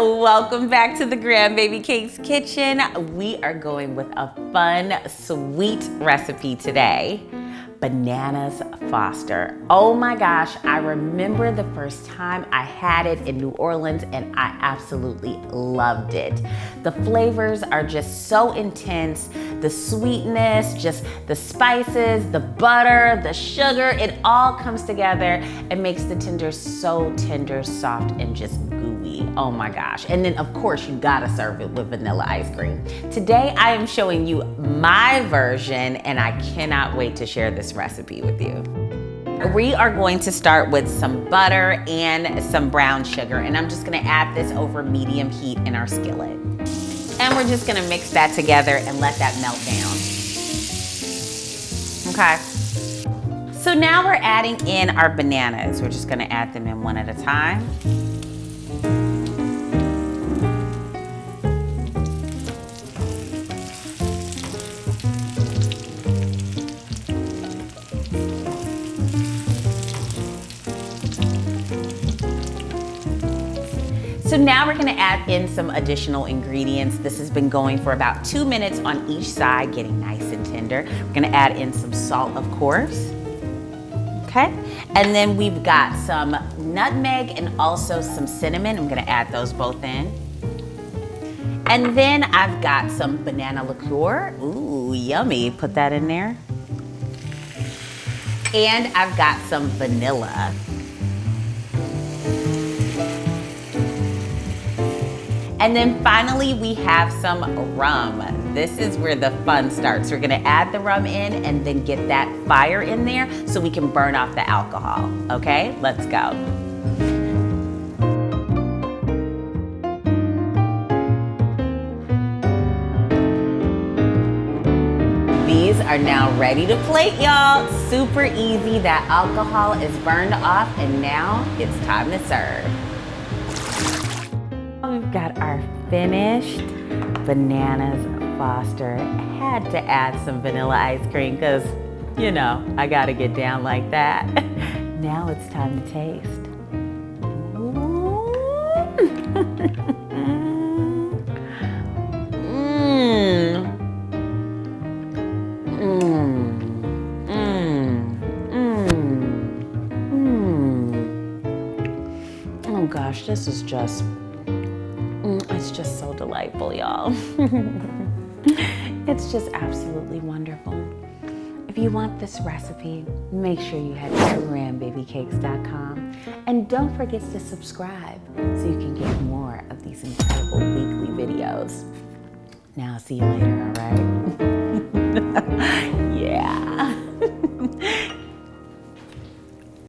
welcome back to the Grandbaby Cakes kitchen. We are going with a fun, sweet recipe today. Bananas Foster. Oh my gosh, I remember the first time I had it in New Orleans and I absolutely loved it. The flavors are just so intense. The sweetness, just the spices, the butter, the sugar, it all comes together and makes the tenders so tender, soft, and just gooey. Oh my gosh. And then of course you gotta serve it with vanilla ice cream. Today I am showing you my version and I cannot wait to share this recipe with you. We are going to start with some butter and some brown sugar, and I'm just gonna add this over medium heat in our skillet. And we're just gonna mix that together and let that melt down. Okay. So now we're adding in our bananas. We're just gonna add them in one at a time. So now we're gonna add in some additional ingredients. This has been going for about 2 minutes on each side, getting nice and tender. We're gonna add in some salt, of course. Okay, and then we've got some nutmeg and also some cinnamon. I'm gonna add those both in. And then I've got some banana liqueur. Ooh, yummy, put that in there. And I've got some vanilla. And then finally, we have some rum. This is where the fun starts. We're gonna add the rum in and then get that fire in there so we can burn off the alcohol, okay? Let's go. These are now ready to plate, y'all. Super easy, that alcohol is burned off and now it's time to serve. We've got our finished Bananas Foster. I had to add some vanilla ice cream because, you know, I gotta get down like that. Now it's time to taste. Oh gosh, this is just, it's just so delightful, y'all. It's just absolutely wonderful. If you want this recipe, make sure you head to grandbabycakes.com and don't forget to subscribe so you can get more of these incredible weekly videos. Now, see you later, all right?